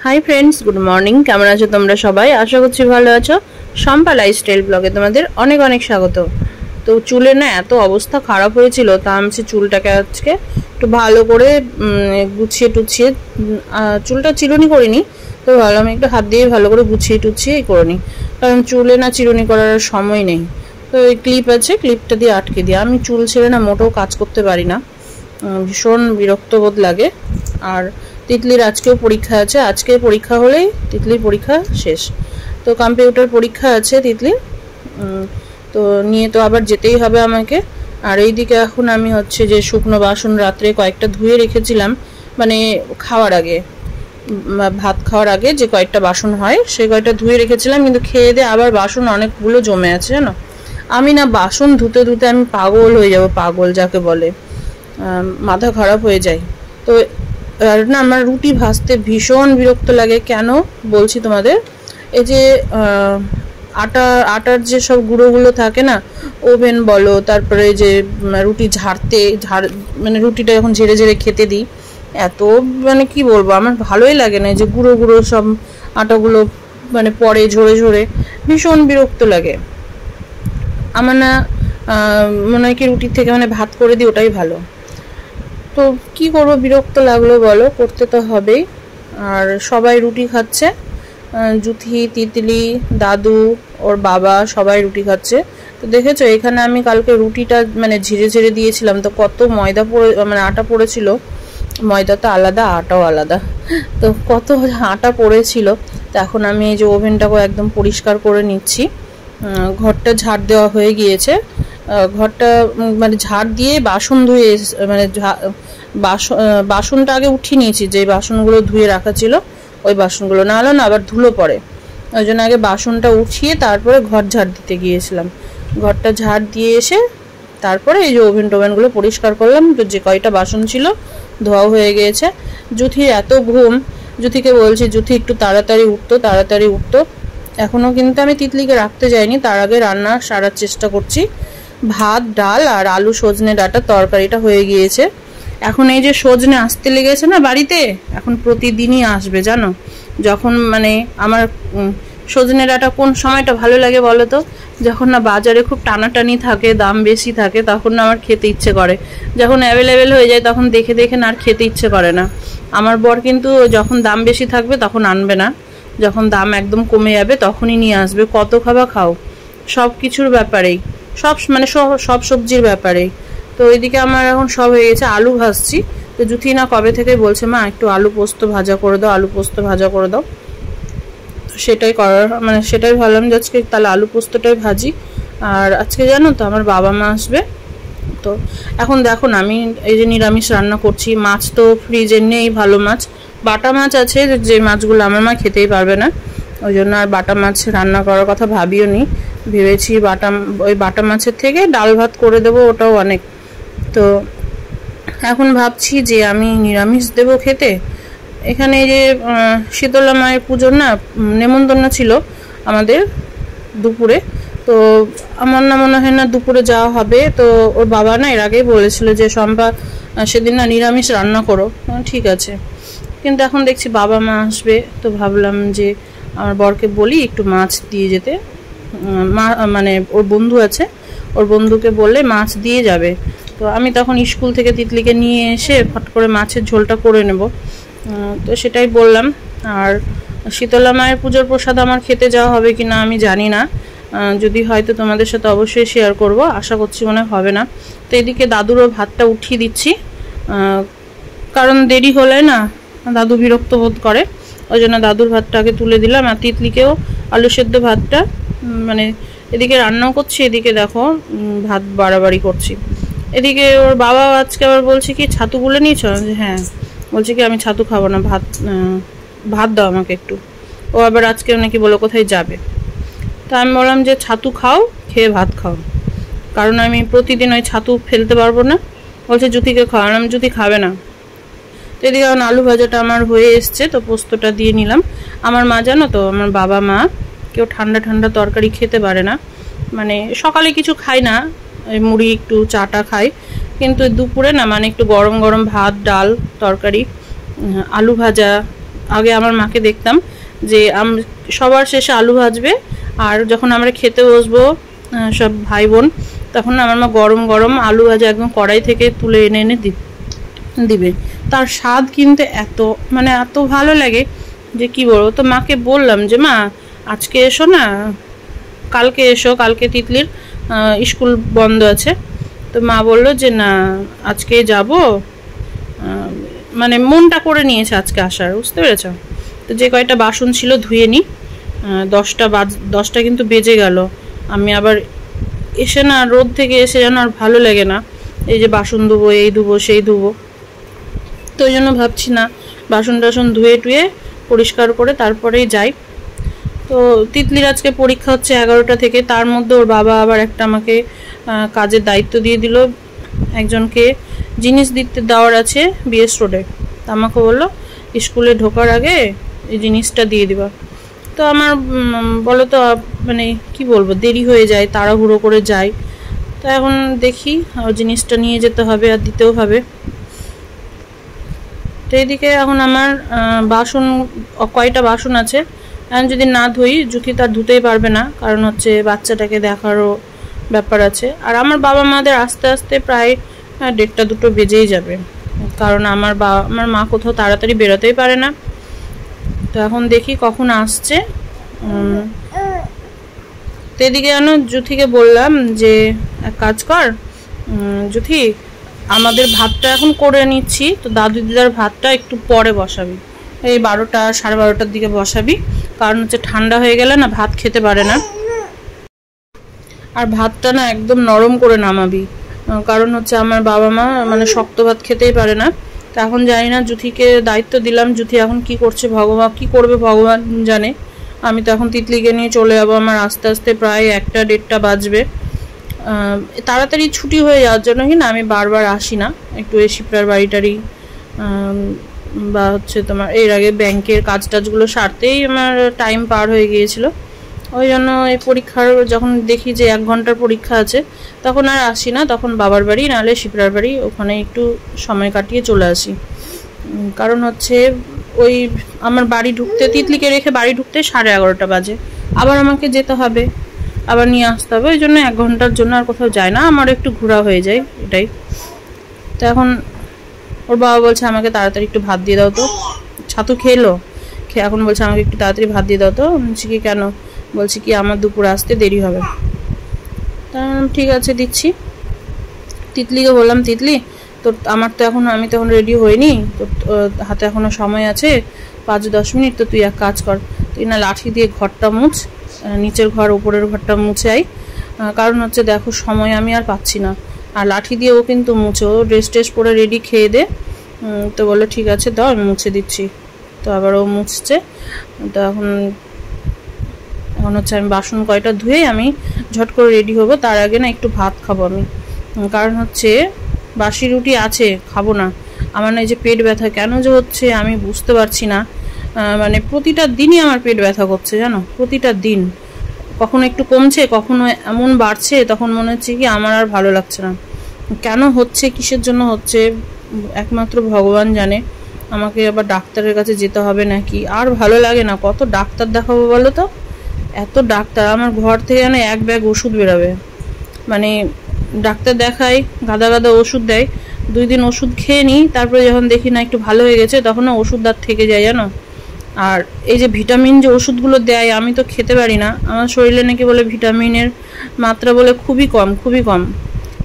Hi friends good morning केमन आछो तोमरा सबाई आशा करछि भालो आछो। शम्पा लाइफस्टाइल ब्लगे तोमादेर अनेक अनेक स्वागत। तो चुले ना एत अवस्था खराब हयेछिलो ता आमि चुलटाके आजके एकटु भालो करे गुछिए टुछिए चुलटा चिरुनी करिनी तो भाबलाम एकटु हाथ दिये भालो करे गुछिए टुछिए करे निই कारण चुले ना चिरुनी करार समय नेই। तो এই ক্লিপ আছে ক্লিপটা দিয়ে আটকে দিই। আমি চুল ছেড়ে না মোটেও কাজ করতে পারি না, ভীষণ বিরক্ত বোধ লাগে। আর তিতলির আজকেও পরীক্ষা আছে, আজকে পরীক্ষা হলেই তিতলির পরীক্ষা শেষ। তো কম্পিউটার পরীক্ষা আছে তিতলির, তো নিয়ে তো আবার যেতেই হবে আমাকে। আর এইদিকে এখন আমি হচ্ছে যে শুকনো বাসন রাত্রে কয়েকটা ধুয়ে রেখেছিলাম, মানে খাওয়ার আগে ভাত খাওয়ার আগে যে কয়েকটা বাসন হয় সেই কয়েকটা ধুয়ে রেখেছিলাম, কিন্তু খেয়ে দিয়ে আবার বাসন অনেকগুলো জমে আছে জানো। আমি না বাসন ধুতে ধুতে আমি পাগল হয়ে যাব, পাগল যাকে বলে, মাথা খারাপ হয়ে যায়। তো আর না আমার রুটি ভাজতে ভীষণ বিরক্ত লাগে। কেন বলছি তোমাদের, এই যে আটার যে সব গুঁড়োগুলো থাকে না, ওভেন বলো, তারপরে যে রুটি মানে রুটিটা যখন ঝেড়ে ঝেড়ে খেতে দিই, এত মানে কি বলবো, আমার ভালোই লাগে না। যে গুঁড়ো গুঁড়ো সব আটাগুলো মানে পড়ে ঝরে ঝরে, ভীষণ বিরক্ত লাগে আমার। না মনে হয় কি রুটির থেকে মানে ভাত করে দিই, ওটাই ভালো। তো কি করব, বিরক্ত লাগলো বলো, করতে তো হবেই। আর সবাই রুটি খাচ্ছে, জুথি, তিতলি, দাদু, ওর বাবা সবাই রুটি খাচ্ছে। তো দেখেছো এখানে আমি কালকে রুটিটা মানে ঝিরে ঝিরে দিয়েছিলাম, তো কত ময়দা পড়ে মানে আটা পড়েছিল। ময়দা তো আলাদা, আটাও আলাদা, তো কত আটা পড়েছিল। তো এখন আমি এই যে ওভেনটাকে একদম পরিষ্কার করে নিচ্ছি। ঘরটা ঝাড় দেওয়া হয়ে গিয়েছে, ঘরটা মানে ঝাড় দিয়ে বাসন ধুয়ে মানে বাসনটা আগে উঠিয়ে নিয়েছি, যে বাসনগুলো ধুয়ে রাখা ছিল ওই বাসনগুলো, না হলে না আবার ধুলো পড়ে, ওই জন্য আগে বাসনটা উঠিয়ে তারপরে ঘর ঝাড় দিতে গিয়েছিলাম। ঘরটা ঝাড় দিয়ে এসে তারপরে এই যে ওভেনগুলো পরিষ্কার করলাম। তো যে কয়টা বাসন ছিল ধোয়াও হয়ে গিয়েছে। জুথির এত ঘুম, জুথিকে বলছি জুথি একটু তাড়াতাড়ি উঠতো। এখনও কিন্তু আমি তিতলিকে রাখতে যাইনি, তার আগে রান্না সারার চেষ্টা করছি। ভাত, ডাল আর আলু সজনে ডাঁটার তরকারিটা হয়ে গিয়েছে। এখন এই যে সজনে আসতে লেগেছে না বাড়িতে, এখন প্রতিদিনই আসবে জানো। যখন মানে আমার সজনে ডাঁটা কোন সময়টা ভালো লাগে বলো তো, যখন না বাজারে খুব টানাটানি থাকে, দাম বেশি থাকে, তখন না আমার খেতে ইচ্ছে করে। যখন অ্যাভেলেবেল হয়ে যায় তখন দেখে দেখে না আর খেতে ইচ্ছে করে না। আমার বর কিন্তু যখন দাম বেশি থাকবে তখন আনবে না, যখন দাম একদম কমে যাবে তখনই নিয়ে আসবে। কত খাবা খাও, সব কিছুর ব্যাপারেই, সব সবজির ব্যাপারেই। তো ওইদিকে আমার এখন সব হয়ে গেছে, আলু ভাজছি। তো জুথি না কবে থেকে বলছে মা একটু আলু পোস্ত ভাজা করে দাও, আলু পোস্ত ভাজা করে দাও। সেটাই করার মানে সেটাই ভাবলাম যে আজকে তাহলে আলু পোস্তটাই ভাজি। আর আজকে জানো তো আমার বাবা মা আসবে। তো এখন দেখো না আমি এই যে নিরামিষ রান্না করছি। মাছ তো ফ্রিজে নেই, ভালো মাছ, বাটা মাছ আছে, যে মাছগুলো আমার মা খেতেই পারবে না, ওই জন্য আর বাটা মাছ রান্না করার কথা ভাবিও নি। ভেবেছি ওই বাটা মাছের থেকে ডাল ভাত করে দেবো, ওটাও অনেক। তো এখন ভাবছি যে আমি নিরামিষ দেবো খেতে। এখানে যে শীতলা মায়ের পুজোর না নেমন্তন্ন ছিল আমাদের দুপুরে, তো আমার না মনে হয় না দুপুরে যাওয়া হবে। তো ওর বাবা না এর আগেই বলেছিল যে শম্পা সেদিন না নিরামিষ রান্না করো, ঠিক আছে। কিন্তু এখন দেখছি বাবা মা আসবে, তো ভাবলাম যে আমার বরকে বলি একটু মাছ দিয়ে যেতে। মানে ওর বন্ধু আছে, ওর বন্ধুকে বললে মাছ দিয়ে যাবে। তো আমি তখন স্কুল থেকে তিতলিকে নিয়ে এসে ফট করে মাছের ঝোলটা করে নেব, তো সেটাই বললাম। আর শীতলা মায়ের পুজোর প্রসাদ আমার খেতে যাওয়া হবে কি না আমি জানি না, যদি হয়তো তোমাদের সাথে অবশ্যই শেয়ার করব, আশা করছি মনে হবে না। তো এদিকে দাদুরও ভাতটা উঠিয়ে দিচ্ছি, কারণ দেরি হলে না দাদু বিরক্ত বোধ করে, ওই জন্য দাদুর ভাতটা আগে তুলে দিলাম। আর তিতলিকেও আলু সেদ্ধ ভাতটা মানে এদিকে রান্নাও করছি, এদিকে দেখো ভাত বাড়াবাড়ি করছি। এদিকে ওর বাবা আজকে আবার বলছে কি ছাতু গুলে নিয়েছ, হ্যাঁ, বলছে কি আমি ছাতু খাবো না, ভাত দাও আমাকে একটু। ও আবার আজকে নাকি বলো কোথায় যাবে। তা আমি বললাম যে ছাতু খাও, খেয়ে ভাত খাও, কারণ আমি প্রতিদিন ওই ছাতু ফেলতে পারবো না। বলছে জুথিকে খাওয়ালাম, জুথি খাবে না। তো এদিকে এখন আলু ভাজাটা আমার হয়ে এসছে, তো পোস্তটা দিয়ে নিলাম। আমার মা জানো তো, আমার বাবা মা কেউ ঠান্ডা ঠান্ডা তরকারি খেতে পারে না, মানে সকালে কিছু খায় না, মুড়ি একটু চাটা খায়, কিন্তু দুপুরে না মানে একটু গরম গরম ভাত, ডাল, তরকারি, আলু ভাজা, আগে আমার মাকে দেখতাম যে সবার শেষে আলু ভাজবে, আর যখন আমরা খেতে বসবো সব ভাই বোন, তখন আমার মা গরম গরম আলু ভাজা একদম কড়াই থেকে তুলে এনে এনে দিবে। তার স্বাদ কিন্তু এত ভালো লাগে যে কি বলবো। তো মাকে বললাম যে মা আজকে এসো না, কালকে এসো, কালকে তিতলির স্কুল বন্ধ আছে। তো মা বললো যে না আজকে যাব, মানে মনটা করে নিয়েছে আজকে আসার, বুঝতে পেরেছ। তো যে কয়টা বাসন ছিল ধুয়ে নিই, 10টা কিন্তু বেজে গেল। আমি আবার এসে না রোদ থেকে এসে যেন আর ভালো লাগে না, এই যে বাসন ধুবো, এই ধুবো সেই ধুবো। তো ওই জন্য ভাবছি না বাসন টাসন ধুয়ে টুয়ে পরিষ্কার করে তারপরেই যাই। তো তিতলির আজকে পরীক্ষা হচ্ছে 11টা থেকে, তার মধ্যে ওর বাবা আবার একটা আমাকে কাজের দায়িত্ব দিয়ে দিল, একজনকে জিনিস দিতে দেওয়ার আছে বিএস রোডে। তা আমাকে বললো স্কুলে ঢোকার আগে এই জিনিসটা দিয়ে দিবা। তো আমার বলো তো মানে কি বলবো, দেরি হয়ে যায়, তাড়াহুড়ো করে যাই। তো এখন দেখি জিনিসটা নিয়ে যেতে হবে আর দিতেও হবে। তো এইদিকে এখন আমার বাসন কয়টা বাসন আছে, এখন যদি না ধুই জুথি তার ধুতেই পারবে না, কারণ হচ্ছে বাচ্চাটাকে দেখারও ব্যাপার আছে। আর আমার বাবা মাদের আস্তে আস্তে প্রায় 1:30-2 বেজেই যাবে, কারণ আমার মা কোথাও তাড়াতাড়ি বেরোতেই পারে না। তো এখন দেখি কখন আসছে। তো এদিকে জানো জুথিকে বললাম যে এক কাজ কর জুথি, আমাদের ভাতটা এখন করে নিচ্ছি, তো দাদু দিদার ভাতটা একটু পরে বসাবি, এই 12টা 12:30টার দিকে বসাবি, কারণ হচ্ছে ঠান্ডা হয়ে গেলে না ভাত খেতে পারে না। আর ভাতটা না একদম নরম করে নামাবি, কারণ হচ্ছে আমার বাবা মা মানে শক্ত ভাত খেতেই পারে না। তো এখন জানি না, জুথিকে দায়িত্ব দিলাম, জুথি এখন কি করবে ভগবান জানে। আমি তো এখন তিতলিকে নিয়ে চলে যাবো, আমার আস্তে আস্তে প্রায় 1টা-1:30 বাজবে। তাড়াতাড়ি ছুটি হয়ে যাওয়ার জন্য কি না আমি বারবার আসি না, একটু এই শিপ্রার বাড়িটারি বা হচ্ছে তোমার এর আগে ব্যাংকের কাজ টাজগুলো সারতেই আমার টাইম পার হয়ে গিয়েছিল। ওই জন্য এই পরীক্ষার যখন দেখি যে 1 ঘন্টার পরীক্ষা আছে তখন আর আসি না, তখন বাবার বাড়ি নাহলে শিপ্রার বাড়ি, ওখানে একটু সময় কাটিয়ে চলে আসি। কারণ হচ্ছে ওই আমার বাড়ি ঢুকতে, তিতলিকে রেখে বাড়ি ঢুকতে 11:30 বাজে, আবার আমাকে যেতে হবে, আবার নিয়ে আসতে হবে। ওই জন্য 1 ঘন্টার জন্য আর কোথাও যায় না, আমার একটু ঘোরা হয়ে যায় এটাই। তো এখন ওর বাবা বলছে আমাকে তাড়াতাড়ি একটু ভাত দিয়ে দাও তো, ছাতু খেয়ে এখন বলছে আমাকে একটু তাড়াতাড়ি ভাত দিয়ে দাও তো। বলছি কি কেন, বলছি কি আমার দুপুরে আসতে দেরি হবে। তা ঠিক আছে দিচ্ছি। তিতলিকে বললাম তিতলি তোর আমি তো এখন রেডি হইনি, তোর হাতে এখনো সময় আছে 5-10 মিনিট, তো তুই এক কাজ কর, তুই না লাঠি দিয়ে ঘরটা মুছ, নিচের ঘর উপরের ঘরটা মুছে আই, কারণ হচ্ছে দেখো সময় আমি আর পাচ্ছি না। আর লাঠি দিয়ে ও কিন্তু মুছে, ও ড্রেস পরে রেডি খেয়ে দে। তো বললো ঠিক আছে দাও আমি মুছে দিচ্ছি। তো আবার ও মুছছে। তো এখন হচ্ছে আমি বাসন কয়টা ধুয়ে আমি ঝট করে রেডি হবো, তার আগে না একটু ভাত খাবো আমি, কারণ হচ্ছে বাসি রুটি আছে খাবো না। আমার না এই যে পেট ব্যথা কেন যে হচ্ছে আমি বুঝতে পারছি না, মানে প্রতিটা দিনই আমার পেট ব্যথা করছে জানো, প্রতিটা দিন, কখনো একটু কমছে কখনো এমন বাড়ছে, তখন মনে হচ্ছে কি আমার আর ভালো লাগছে না। কেন হচ্ছে কিসের জন্য হচ্ছে একমাত্র ভগবান জানে। আমাকে আবার ডাক্তারের কাছে যেতে হবে নাকি, আর ভালো লাগে না, কত ডাক্তার দেখাবো বলো তো, এত ডাক্তার, আমার ঘর থেকে যেন 1 ব্যাগ ওষুধ বেরোবে। মানে ডাক্তার দেখাই, গাদা গাদা ওষুধ দেয়, 2 দিন ওষুধ খেয়ে নিই, তারপরে যখন দেখি না একটু ভালো হয়ে গেছে তখন ওষুধ আর থেকে যায় জানো। আর এই যে ভিটামিন যে ওষুধগুলো দেয় আমি তো খেতে পারি না, আমার শরীরে নাকি বলে ভিটামিনের মাত্রা বলে খুবই কম।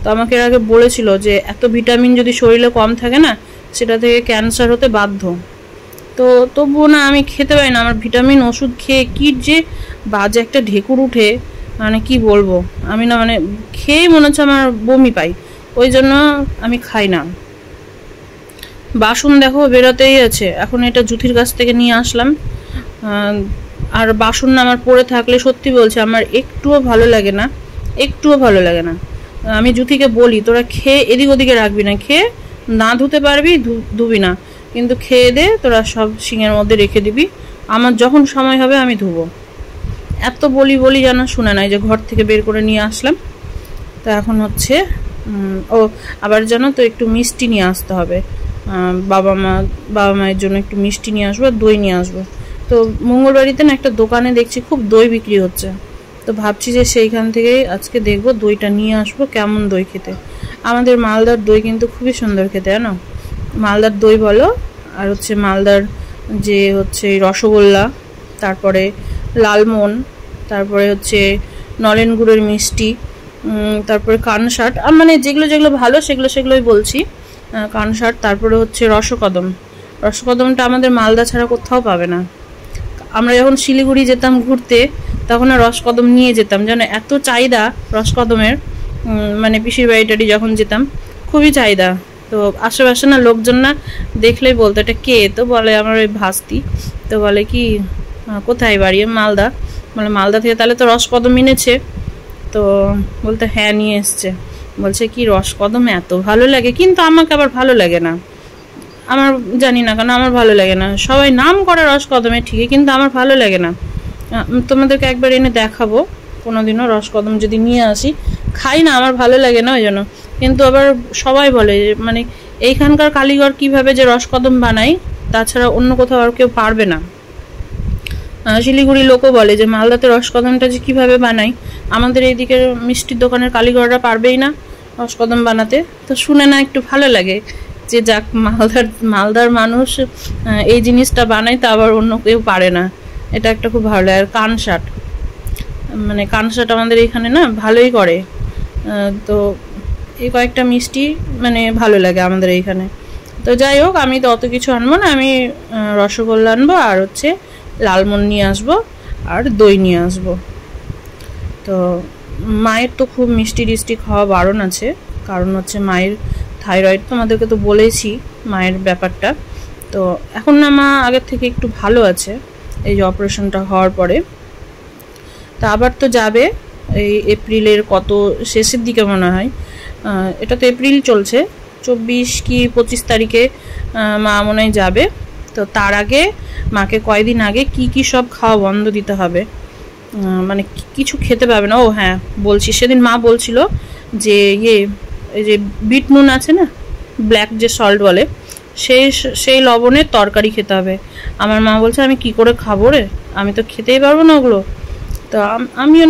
তো আমাকে এর আগে বলেছিল যে এত ভিটামিন যদি শরীরে কম থাকে না সেটা থেকে ক্যান্সার হতে বাধ্য। তো তবুও না আমি খেতে পারি না, আমার ভিটামিন ওষুধ খেয়ে কি যে বাজে একটা ঢেকুর উঠে, মানে কি বলবো, আমি না মানে খেয়ে মনে হচ্ছে আমার বমি পাই, ওই জন্য আমি খাই না। বাসন দেখো বেরোতেই আছে, এখন এটা জুথির কাছ থেকে নিয়ে আসলাম। আর বাসন না আমার পড়ে থাকলে সত্যি বলছে আমার একটুও ভালো লাগে না। আমি জুথিকে বলি তোরা খেয়ে এদিক ওদিকে রাখবি না, খেয়ে না ধুতে পারবি ধুবি না, কিন্তু খেয়ে দে তোরা সব সিঙের মধ্যে রেখে দিবি, আমার যখন সময় হবে আমি ধুবো। এত বলি যেন শুনে নাই, যে ঘর থেকে বের করে নিয়ে আসলাম। তো এখন হচ্ছে আবার জানো তো একটু মিষ্টি নিয়ে আসতে হবে, বাবা মায়ের জন্য একটু মিষ্টি নিয়ে আসবো, দই নিয়ে আসবো। তো মঙ্গলবাড়িতে না একটা দোকানে দেখছি খুব দই বিক্রি হচ্ছে, তো ভাবছি যে সেইখান থেকেই আজকে দেখবো দইটা নিয়ে আসবো, কেমন দই খেতে। আমাদের মালদার দই কিন্তু খুবই সুন্দর খেতে, জানো, মালদার দই বলো, আর হচ্ছে মালদার যে হচ্ছে রসগোল্লা, তারপরে লালমোহন, তারপরে হচ্ছে নলেন গুড়ের মিষ্টি, তারপরে কানসাট, মানে যেগুলো যেগুলো ভালো সেগুলোই বলছি, কানসাট। তারপরে হচ্ছে রসকদমটা আমাদের মালদা ছাড়া কোথাও পাবে না। আমরা যখন শিলিগুড়ি যেতাম ঘুরতে তখন রসকদম নিয়ে যেতাম, যেন এত চাহিদা রসকদমের, মানে পিসির বাড়িটারি যখন যেতাম খুবই চাহিদা। তো আশেপাশে না লোকজন না দেখলেই বলতো এটা কে, তো বলে আমার ওই ভাস্তি। তো বলে কি কোথায় বাড়ি, মালদা। মানে মালদা থেকে তাহলে তো রসকদম এনেছে, তো বলতে হ্যাঁ নিয়ে এসছে। বলছে কি রসকদম এত ভালো লাগে, কিন্তু আমাকে আবার ভালো লাগে না, আমার জানি না কেন আমার ভালো লাগে না। সবাই নাম করে রসকদমে ঠিকই, কিন্তু আমার ভালো লাগে না। তোমাদেরকে একবার এনে দেখাবো কোনোদিনও রসকদম যদি নিয়ে আসি, খাই না, আমার ভালো লাগে না ওই জন্য। কিন্তু আবার সবাই বলে মানে এইখানকার কালীঘর কিভাবে যে রসকদম বানায়, তাছাড়া অন্য কোথাও আর কেউ পারবে না। শিলিগুড়ি লোকও বলে যে মালদাতে রসকদমটা যে কীভাবে বানায়, আমাদের এইদিকের মিষ্টির দোকানের কালীঘররা পারবেই না রসকদম বানাতে। তো শুনে না একটু ভালো লাগে যে যাক মালদার মানুষ এই জিনিসটা বানায়, তা আবার অন্য কেউ পারে না, এটা একটা খুব ভালো লাগে। আর কানসাট আমাদের এখানে না ভালোই করে, তো এই কয়েকটা মিষ্টি মানে ভালো লাগে আমাদের এইখানে। তো যাই হোক, আমি তো অত কিছু আনবো না, আমি রসগোল্লা আনবো, আর হচ্ছে লালমোহন নিয়ে আসবো, আর দই নিয়ে আসবো। তো মায়ের তো খুব মিষ্টি টিষ্টি খাওয়া বারণ আছে, কারণ হচ্ছে মায়ের থাইরয়েড, তোমাদেরকে তো বলেছি মায়ের ব্যাপারটা। তো এখন না মা আগের থেকে একটু ভালো আছে, এই যে অপারেশনটা হওয়ার পরে। তা আবার তো যাবে এই এপ্রিলের কত শেষের দিকে মনে হয়, এটা তো এপ্রিল চলছে, 24 কি 25 তারিখে মা মনে হয় যাবে। তো তার আগে মাকে কয়েকদিন আগে কি সব খাওয়া বন্ধ দিতে হবে, মানে কিছু খেতে পাবে না। ও হ্যাঁ বলছি, সেদিন মা বলছিল যে এই যে বিট নুন আছে না, ব্ল্যাক যে সল্ট বলে, সেই লবণের তরকারি খেতে হবে। আমার মা বলছে আমি কি করে খাবো রে, আমি তো খেতেই পারবো না ওগুলো। তো আমিও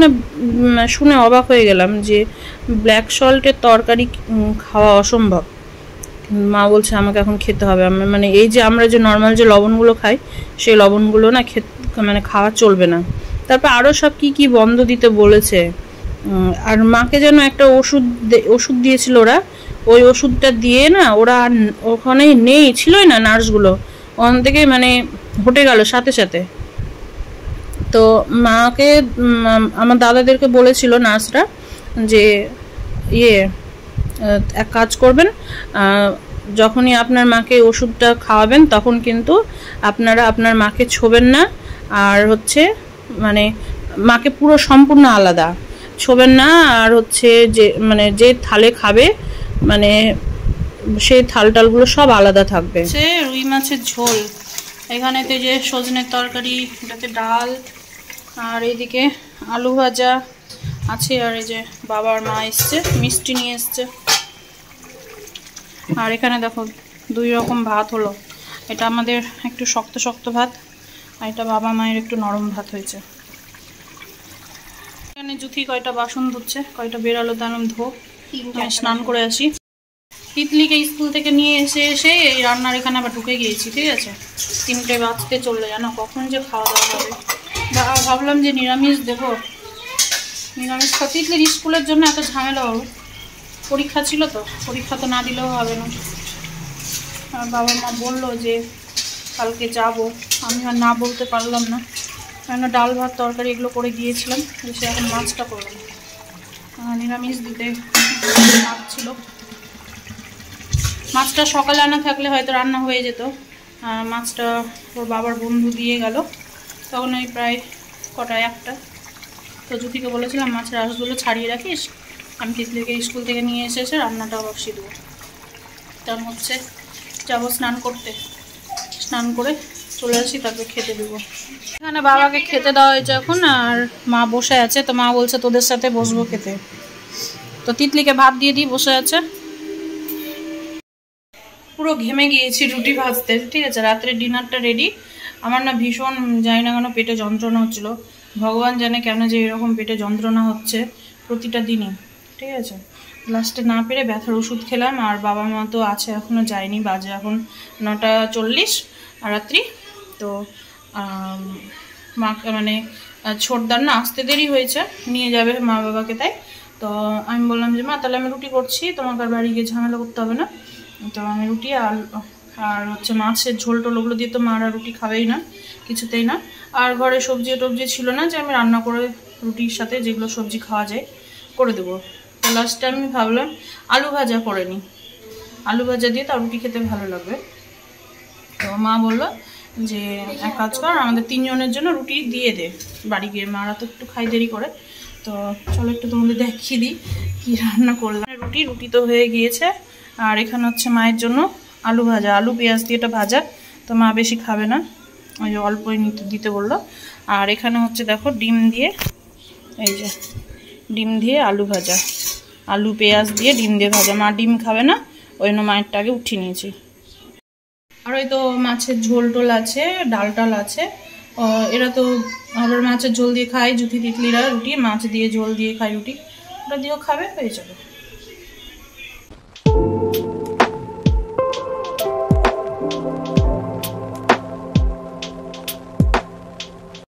না শুনে অবাক হয়ে গেলাম যে ব্ল্যাক সল্টের তরকারি খাওয়া অসম্ভব। মা বলছে আমাকে এখন খেতে হবে, মানে এই যে আমরা যে নর্মাল যে লবণগুলো খাই সেই লবণগুলো না মানে খাওয়া চলবে না। তারপর আরও সব কি বন্ধ দিতে বলেছে। আর মাকে যেন একটা ওষুধ দিয়েছিল ওরা, ওই ওষুধটা দিয়ে না ওরা ওখানে নেই, ছিলই না নার্সগুলো, ওখান থেকে মানে হটে গেল সাথে সাথে। তো মাকে আমার দাদাদেরকে বলেছিল নার্সরা যে এক কাজ করবেন, যখনই আপনার মাকে ওষুধটা খাওয়াবেন তখন কিন্তু আপনারা আপনার মাকে ছোবেন না, আর হচ্ছে মানে মাকে পুরো সম্পূর্ণ আলাদা ছোবেন না, আর হচ্ছে যে থালে খাবে মানে সেই থালটালগুলো সব আলাদা থাকবে। সে রুই মাছের ঝোল, এখানেতে যে সজনের তরকারি, এটাতে ডাল, আর এইদিকে আলু ভাজা আছে, আর এই যে বাবার মা এসছে মিষ্টি নিয়ে এসছে। আর এখানে দেখো 2 রকম ভাত হলো, এটা আমাদের একটু শক্ত শক্ত ভাত, আর এটা বাবা মায়ের একটু নরম ভাত হয়েছে। এখানে জুথি কয়টা বাসন ধুচ্ছে, কয়টা বেরালো তার ধো, স্নান করে আসি। তিতলিকে স্কুল থেকে নিয়ে এসে এই রান্নার এখানে আবার ঢুকে গিয়েছি, ঠিক আছে, 3টে বাজতে চললে, জানো কখন যে খাওয়া দাওয়া হবে। ভাবলাম যে নিরামিষ দেবো, নিরামিষ তিতলির স্কুলের জন্য এত ঝামেলা হবে, পরীক্ষা ছিল তো, পরীক্ষা তো না দিলেও হবে না। আর বাবা মা বললো যে কালকে যাব, আমি আর না বলতে পারলাম না, কেন ডাল ভাত তরকারি এগুলো করে গিয়েছিলাম, সে এখন মাছটা করলাম, নিরামিষ দিতে ছিল। মাছটা সকালে আনা থাকলে হয়তো রান্না হয়ে যেত, মাছটা ওর বাবার বন্ধু দিয়ে গেল, তখন ওই প্রায় কটা 1টা। তো জ্যোতিকে বলেছিলাম মাছের আঁশগুলো ছাড়িয়ে রাখিস, আমি তিতলিকে স্কুল থেকে নিয়ে এসে রান্নাটা বসিয়ে দেবো। তখন হচ্ছে যাবো স্নান করতে, স্নান করে চলে আসি, তারপরে খেতে দেবো। এখানে বাবাকে খেতে দেওয়া হয়েছে এখন, আর মা বসে আছে, তো মা বলছে তোদের সাথে বসবো খেতে, তো তিতলিকে ভাত দিয়ে দিই, বসে আছে। পুরো ঘেমে গিয়েছি রুটি ভাজতে। ঠিক আছে, রাত্রে ডিনারটা রেডি। আমার না ভীষণ জানি না কেন পেটে যন্ত্রণা হচ্ছিল, ভগবান জানে কেন যে এরকম পেটে যন্ত্রণা হচ্ছে প্রতিটা দিনই। ঠিক আছে, লাস্টে না পেরে ব্যথার ওষুধ খেলাম। আর বাবা মা তো আছে, এখনও যায়নি, বাজে এখন 9:40 রাত্রি। তো মা মানে ছোটদার না আসতে দেরি হয়েছে, নিয়ে যাবে মা বাবাকে, তাই তো আমি বললাম যে মা তাহলে আমি রুটি করছি, তোমাকে আর বাড়ি গিয়ে ঝামেলা করতে হবে না। তো আমি রুটি আর হচ্ছে মাছের ঝোল টোল ওগুলো দিয়ে তো মারা রুটি খাবেই না, কিছুতেই না। আর ঘরে সবজি টবজি ছিল না যে আমি রান্না করে রুটির সাথে যেগুলো সবজি খাওয়া যায় করে দেবো। তো লাস্টে আমি ভাবলাম আলু ভাজা করে নিই, আলু ভাজা দিয়ে তার রুটি খেতে ভালো লাগবে। তো মা বললো যে এক কাজ কর, আমাদের 3 জনের জন্য রুটি দিয়ে দে বাড়ি গিয়ে, মারা তো একটু খাই দেরি করে। তো চলো একটু তোমাদের দেখিয়ে দিই কী রান্না করলাম। রুটি তো হয়ে গিয়েছে, আর এখানে হচ্ছে মায়ের জন্য আলু ভাজা, আলু পেঁয়াজ দিয়ে এটা ভাজা, তো মা বেশি খাবে না, ওই যে অল্পই দিতে বললো। আর এখানে হচ্ছে দেখো ডিম দিয়ে, এই যে ডিম দিয়ে আলু ভাজা, আলু পেঁয়াজ দিয়ে ডিম দিয়ে ভাজা। মা ডিম খাবে না, ওই জন্য মায়েরটা আগে উঠিয়ে নিয়েছি। আর ওই তো মাছের ঝোল টোল আছে, ডাল টাল আছে। এরা তো আবার মাছের ঝোল দিয়ে খায়, জুথি তিতলিরা রুটি মাছ দিয়ে ঝোল দিয়ে খায় রুটি, ওটা দিয়েও খাবে, হয়ে যাবে।